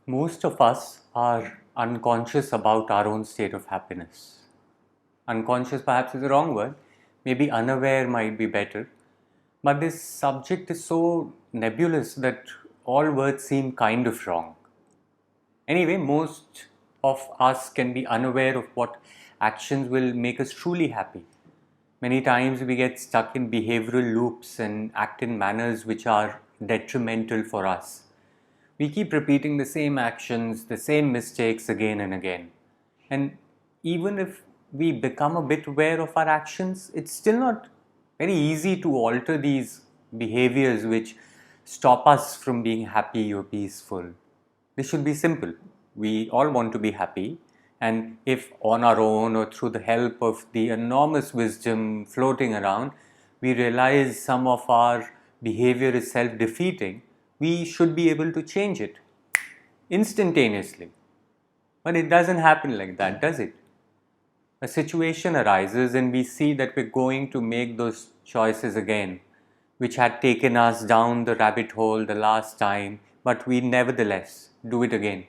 Most of us are unconscious about our own state of happiness. Unconscious perhaps is the wrong word, maybe unaware might be better. But this subject is so nebulous that all words seem kind of wrong. Anyway, most of us can be unaware of what actions will make us truly happy. Many times we get stuck in behavioral loops and act in manners which are detrimental for us. We keep repeating the same actions, the same mistakes again and again. And even if we become a bit aware of our actions, it's still not very easy to alter these behaviors which stop us from being happy or peaceful. This should be simple. We all want to be happy, and if on our own or through the help of the enormous wisdom floating around, we realize some of our behavior is self defeating, we should be able to change it instantaneously. But it doesn't happen like that, does it? A situation arises and we see that we're going to make those choices again, which had taken us down the rabbit hole the last time, but we nevertheless do it again.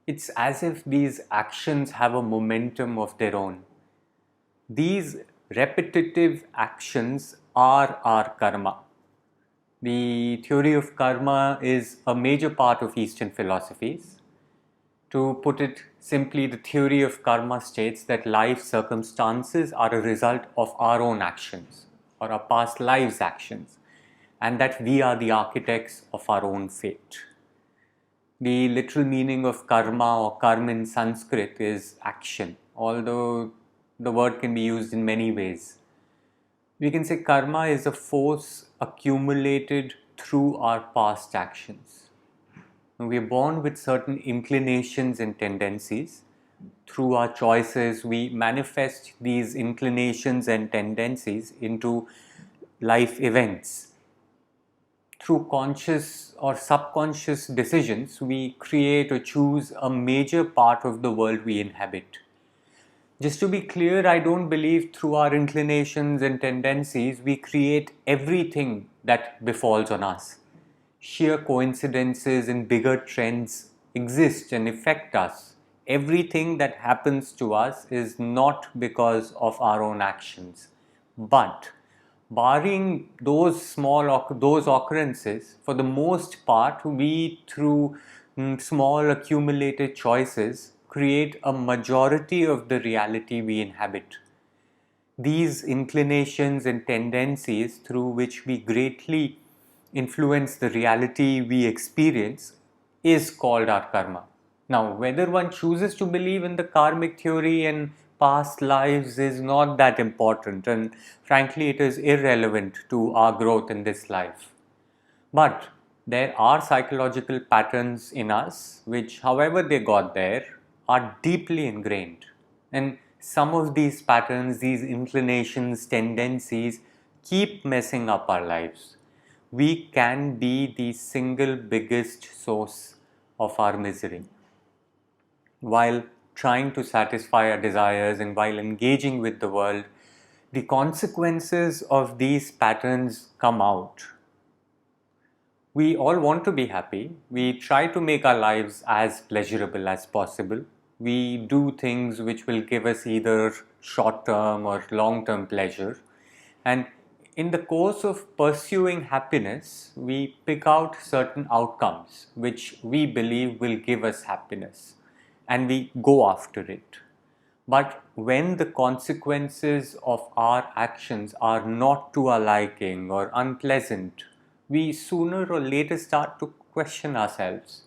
It's as if these actions have a momentum of their own. These repetitive actions are our karma. The theory of karma is a major part of Eastern philosophies. To put it simply, the theory of karma states that life circumstances are a result of our own actions or our past lives' actions, and that we are the architects of our own fate. The literal meaning of karma or karma in Sanskrit is action, although the word can be used in many ways. We can say karma is a force accumulated through our past actions. We are born with certain inclinations and tendencies. Through our choices, we manifest these inclinations and tendencies into life events. Through conscious or subconscious decisions, we create or choose a major part of the world we inhabit. Just to be clear, I don't believe through our inclinations and tendencies we create everything that befalls on us. Sheer coincidences and bigger trends exist and affect us. Everything that happens to us is not because of our own actions. But barring those occurrences, for the most part, we through small accumulated choices create a majority of the reality we inhabit. These inclinations and tendencies through which we greatly influence the reality we experience is called our karma. Now, whether one chooses to believe in the karmic theory and past lives is not that important, and frankly, it is irrelevant to our growth in this life. But there are psychological patterns in us which, however they got there, are deeply ingrained. And some of these patterns, these inclinations, tendencies keep messing up our lives. We can be the single biggest source of our misery. While trying to satisfy our desires and while engaging with the world, the consequences of these patterns come out. We all want to be happy. We try to make our lives as pleasurable as possible. We do things which will give us either short term or long term pleasure. And in the course of pursuing happiness, we pick out certain outcomes which we believe will give us happiness and we go after it. But when the consequences of our actions are not to our liking or unpleasant, we sooner or later start to question ourselves.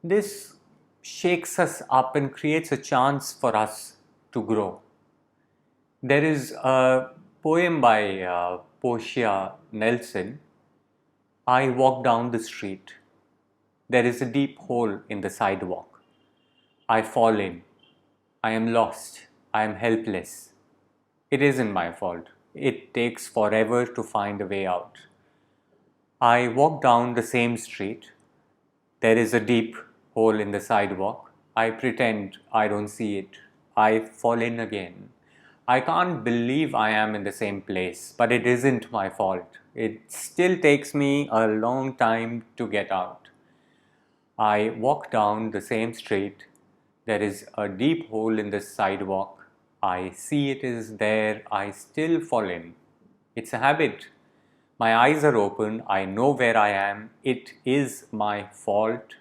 This shakes us up and creates a chance for us to grow. There is a poem by Portia Nelson. I walk down the street. There is a deep hole in the sidewalk. I fall in. I am lost. I am helpless. It isn't my fault. It takes forever to find a way out. I walk down the same street. There is a deep hole in the sidewalk. I pretend I don't see it. I fall in again. I can't believe I am in the same place, but it isn't my fault. It still takes me a long time to get out. I walk down the same street. There is a deep hole in the sidewalk. I see it is there. I still fall in. It's a habit. My eyes are open. I know where I am. It is my fault.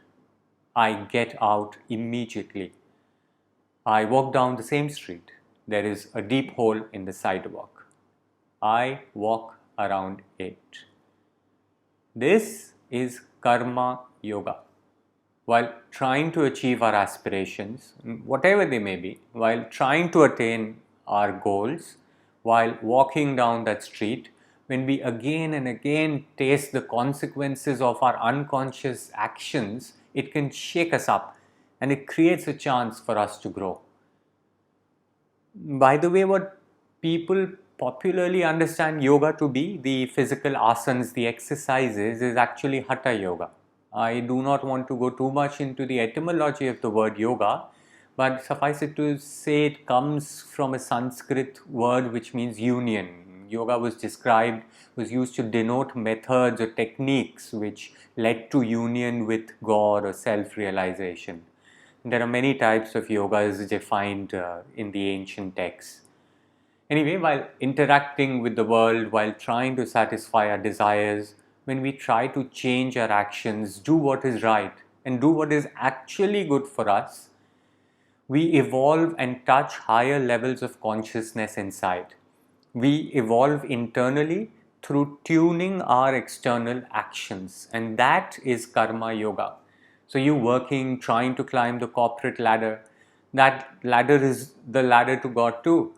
I get out immediately. I walk down the same street. There is a deep hole in the sidewalk. I walk around it. This is karma yoga. While trying to achieve our aspirations, whatever they may be, while trying to attain our goals, while walking down that street, when we again and again taste the consequences of our unconscious actions, it can shake us up and it creates a chance for us to grow. By the way, what people popularly understand yoga to be, the physical asanas, the exercises, is actually hatha yoga. I do not want to go too much into the etymology of the word yoga, but suffice it to say it comes from a Sanskrit word which means union. Yoga was used to denote methods or techniques which led to union with God or self-realization. There are many types of yogas defined in the ancient texts. Anyway, while interacting with the world, while trying to satisfy our desires, when we try to change our actions, do what is right, and do what is actually good for us, we evolve and touch higher levels of consciousness inside. We evolve internally through tuning our external actions, and that is karma yoga. So, you working, trying to climb the corporate ladder, that ladder is the ladder to God too.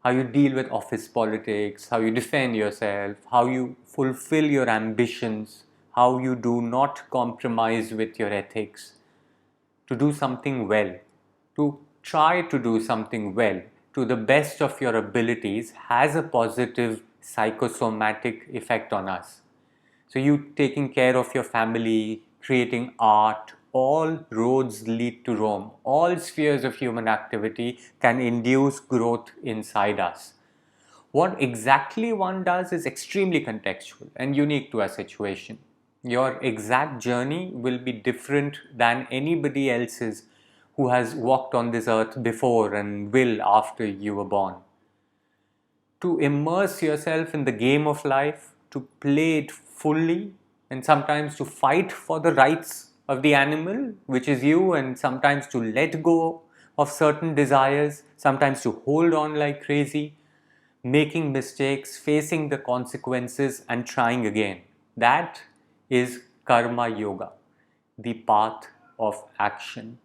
How you deal with office politics, how you defend yourself, how you fulfill your ambitions, how you do not compromise with your ethics, to do something well, to try to do something well to the best of your abilities has a positive psychosomatic effect on us. So, you taking care of your family, creating art, all roads lead to Rome. All spheres of human activity can induce growth inside us. What exactly one does is extremely contextual and unique to a situation. Your exact journey will be different than anybody else's who has walked on this earth before and will after you were born. To immerse yourself in the game of life, to play it fully, and sometimes to fight for the rights of the animal, which is you, and sometimes to let go of certain desires, sometimes to hold on like crazy, making mistakes, facing the consequences, and trying again. That is karma yoga, the path of action.